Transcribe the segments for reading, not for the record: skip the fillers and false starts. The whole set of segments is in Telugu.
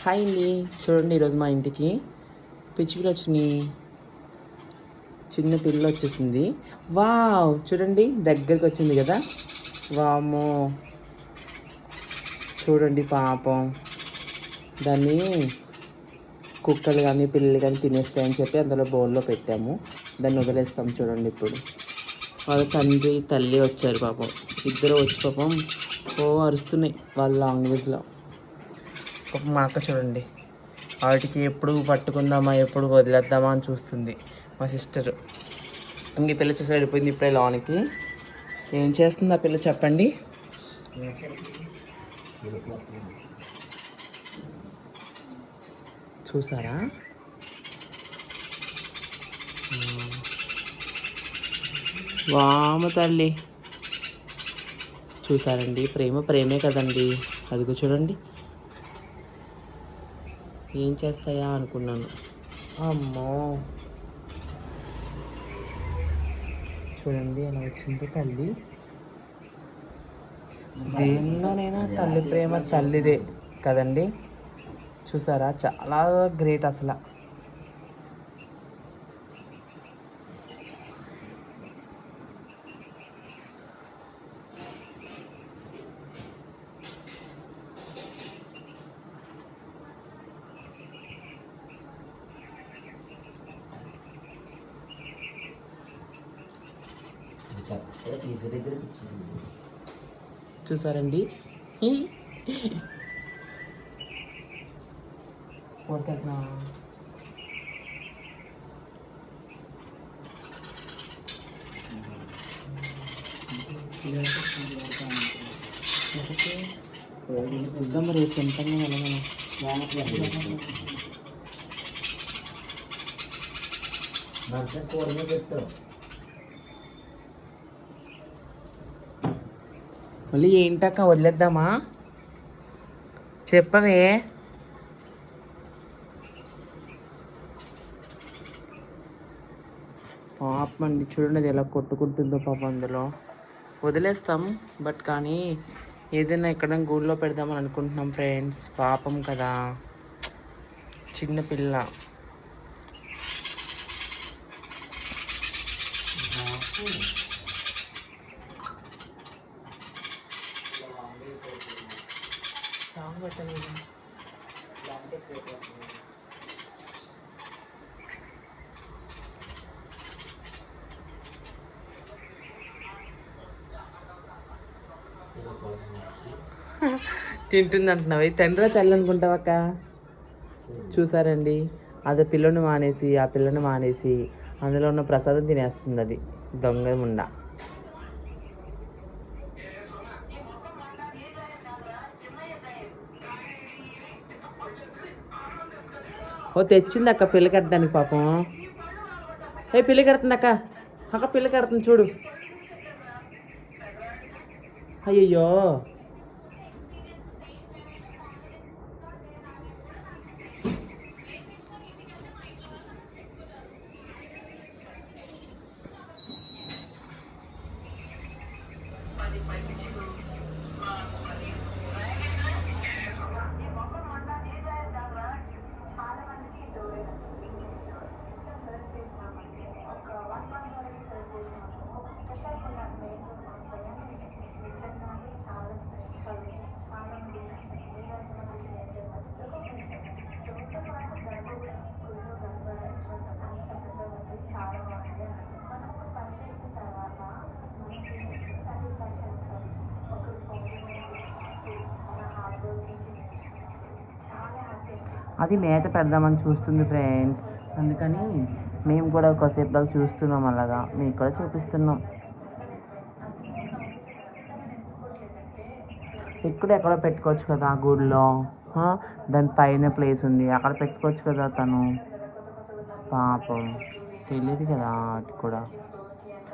హాయ్ అండి, చూడండి ఈరోజు మా ఇంటికి పిచ్చుకలు వచ్చినాయి. చిన్న పిల్ల వచ్చేసింది. వావ్, చూడండి దగ్గరికి వచ్చింది కదా. వామ్మో, చూడండి పాపం. దాన్ని కుక్కలు కానీ పిల్లలు కానీ తినేస్తాయని చెప్పి అందులో బౌల్లో పెట్టాము. దాన్ని వదిలేస్తాం. చూడండి ఇప్పుడు వాళ్ళ తండ్రి తల్లి వచ్చారు. పాపం ఇద్దరు వచ్చి పాపం అరుస్తున్నాయి వాళ్ళ లాంగ్వేజ్లో. పాపం మా అక్క చూడండి, వాటికి ఎప్పుడు పట్టుకుందామా ఎప్పుడు వదిలేద్దామా అని చూస్తుంది మా సిస్టరు. ఇంక పిల్ల చూసి వెళ్ళిపోయింది ఇప్పుడే లోనికి. ఏం చేస్తుంది ఆ పిల్ల చెప్పండి. చూసారా, వామ తల్లి. చూసారండి, ప్రేమ ప్రేమే కదండి. అదిగో చూడండి, ఏం చేస్తాయా అనుకున్నాను. అమ్మో, చూడండి ఎలా వచ్చిందో తల్లి. దేనిలోనైనా తల్లి ప్రేమ తల్లిదే కదండి. చూసారా, చాలా గ్రేట్ అసలు. చూసారండి, పోతున్నా. చూద్దాం మరి తింటాను వెళ్ళగలను. మళ్ళీ ఏంటక్క వదిలేద్దామా చెప్పవే. పాపం అండి, చూడండి అది ఎలా కొట్టుకుంటుందో పాపం. అందులో వదిలేస్తాం, బట్ కానీ ఏదైనా ఎక్కడ గూడులో పెడదామని అనుకుంటున్నాం ఫ్రెండ్స్. పాపం కదా, చిన్న పిల్ల. తింటుంది అంటున్నావు. తండ్రి తల్లి అనుకుంటావక్క. చూసారండి, అది పిల్లని మానేసి ఆ పిల్లని మానేసి అందులో ఉన్న ప్రసాదం తినేస్తుంది. అది దొంగ ముండ. తెచ్చింది అక్క పిల్ల కట్టడానికి పాపం. పిల్ల కడుతుంది అక్క. అక్క పిల్ల కడుతుంది చూడు. అయ్యయ్యో, అది మేత పెడదామని చూస్తుంది ఫ్రెండ్స్. అందుకని మేము కూడా ఒకసేపు దాకా చూస్తున్నాం. అలాగా మీకు కూడా చూపిస్తున్నాం. ఇక్కడ ఎక్కడో పెట్టుకోవచ్చు కదా గూడులో. దాని పైన ప్లేస్ ఉంది, అక్కడ పెట్టుకోవచ్చు కదా తను. పాపం తెలియదు కదా అది కూడా.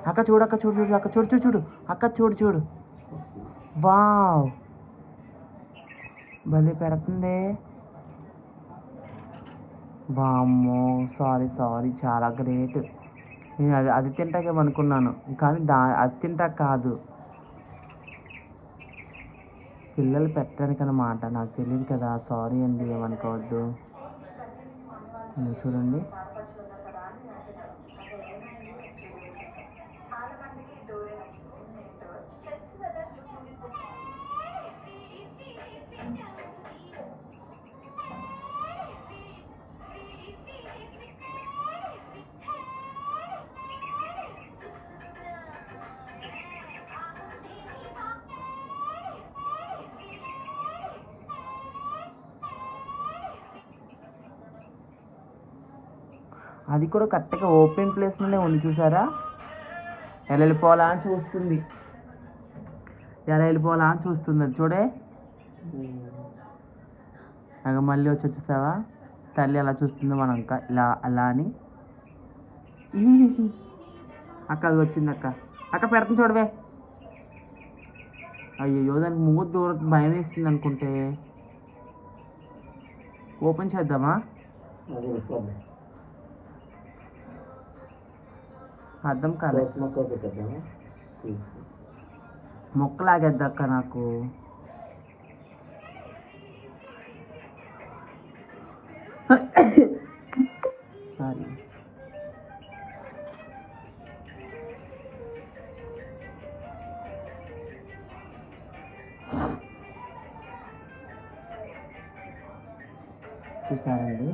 అక్క చూడు, అక్క చూడు చూడు, అక్క చూడు చూడు చూడు, అక్క చూడు చూడు. వావ్, భలే పెడుతుంది. వామ్మో, సారీ సారీ, చాలా గ్రేట్. నేను అది తింటాకేమనుకున్నాను, కానీ అది తింటా కాదు. పిల్లలు పెట్టడానికి అన్నమాట, నాకు తెలియదు కదా, సారీ అండి, ఏమనుకోవద్దు. చూడండి అది కూడా కరెక్ట్గా ఓపెన్ ప్లేస్లోనే ఉంది, చూసారా? ఎలా వెళ్ళిపోవాలా అని చూస్తుంది, ఎలా వెళ్ళిపోవాలా అని చూస్తుంది. అది చూడే, నాకు మళ్ళీ వచ్చేసావా, తల్లి ఎలా చూస్తుందో మనం ఇంకా ఇలా అలా అని. అక్క అది వచ్చింది, అక్క అక్క పెడుతుంది చూడవే. అయ్యో దానికి మూడు దూరం భయం వేస్తుంది అనుకుంటే. ఓపెన్ చేద్దామా? అర్థం కాలేదు. మొక్కలాగేద్దక్క నాకు. సారీ. చూసారండి,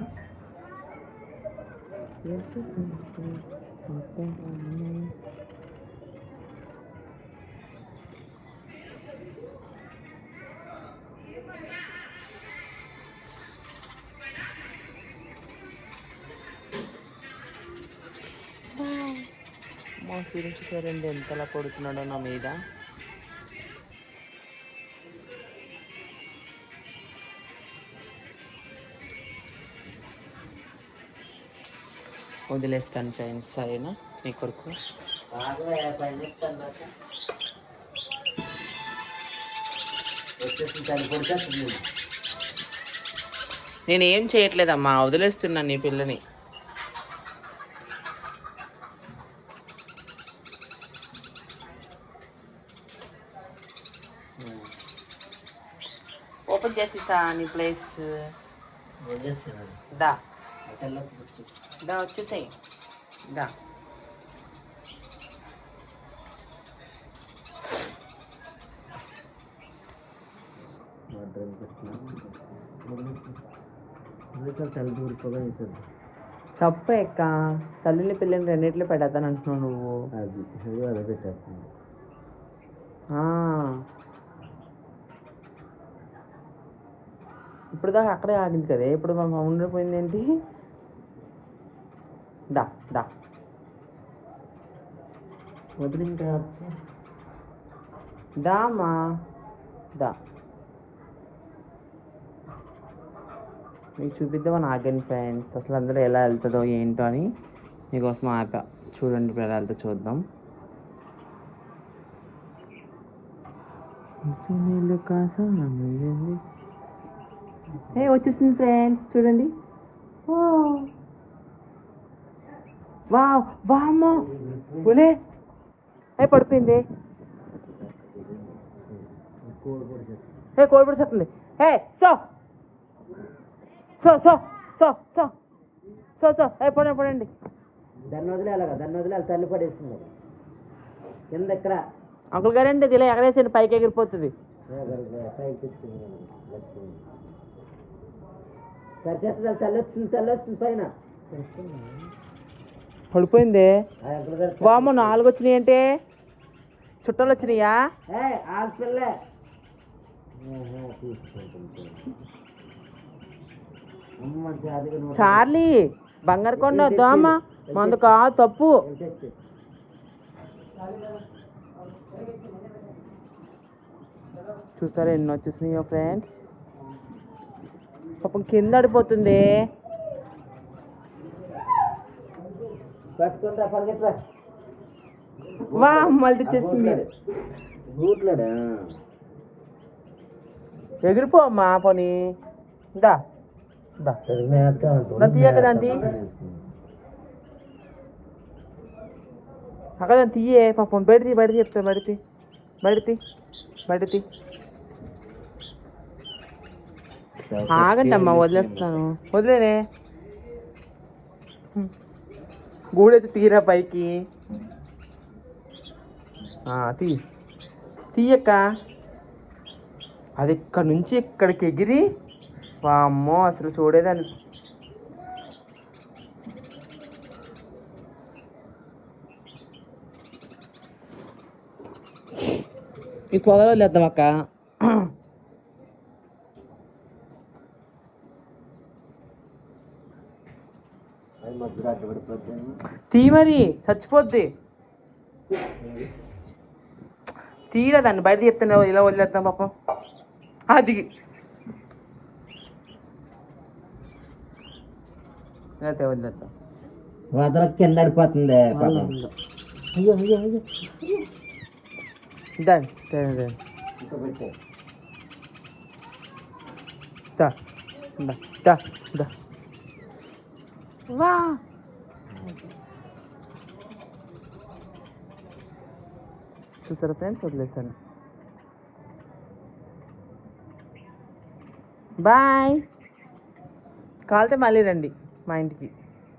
మా సూర్యుడు చూసారండి ఎంతలా పడుతున్నాడో నా మీద. వదిలేస్తాను ఫ్రెండ్స్, సరేనా? మీ కొరకు నేనేం చేయట్లేదమ్మా, వదిలేస్తున్నాను నీ పిల్లని. ఓపెన్ చేసిస్తా నీ ప్లేస్. దా దా వచ్చేసాయి, దా. తప్పు ఎక్క, తల్లిని పిల్లని రెండిట్లో పెట్టేద్దాను అంటున్నావు నువ్వు. అదే పెట్టేస్తాను. ఇప్పుడు దాకా అక్కడే ఆగింది కదా, ఇప్పుడు మా ఉండిపోయింది ఏంటి? దా దా వదిలి దామా, దా. మీకు చూపిద్దామని ఆగాను ఫ్రెండ్స్, అసలు అందరూ ఎలా వెళ్తుందో ఏంటో అని మీకోసం ఆపా. చూడండి ఇప్పుడు ఎలా వెళ్తా చూద్దాం. వచ్చేసింది ఫ్రెండ్స్, చూడండి. వామ్మో ఒలే, పడిపోయింది. కోడి పొడిచేస్తుంది. సో సో సో సో సో సో సో పడండి పడండి. దాన్ని వదిలేలాగా, దాన్ని వదిలేయాలి, తల్లి పడేస్తున్నారు కింద. ఎక్కడ అంకుల్ గారండి, ఇలా ఎగరేసండి, పైకి ఎగిరిపోతుంది. తల్లి వస్తుంది, తల్లి వస్తుంది పైన. పడిపోయింది. వామ్మో 4 వచ్చినాయి అంటే చుట్టాలు వచ్చినాయా? చార్లీ బంగారు కొండ వద్దామా, మందు కాదు తప్పు. చూసారా ఎన్ని వచ్చేసినాయో ఫ్రెండ్స్. పాపం కింద పడిపోతుంది. మళ్ళీ తెచ్చేస్తుంది. ఎగిరిపో అమ్మా పని. దా తీయక దాన్ని అక్కడ దాన్ని తీయే. పాపం బయట చెప్తా, బయట ఆగండి అమ్మా, వదిలేస్తాను. వదిలేదే గూడైతే తీరా పైకి తీయక్క. అది ఇక్కడ నుంచి ఇక్కడికి ఎగిరి వామ్మో అసలు చూడేదాన్ని. ఈ పొదలో వదిలేద్దాం అక్క. తీ మరి చచ్చిపోద్ది. తీరా దాన్ని బయట చెప్తాను, ఇలా వదిలేద్దాం పాపం. అది వదిలేద్దాం. వదల కింద పడిపోతుంది పాపం. అయ్యో అయ్యో అయ్యో దాన్ని వా చూసారా ఫ్రెండ్స్, వదిలేసాను. బాయ్. కాలితే మళ్ళీ రండి మా ఇంటికి.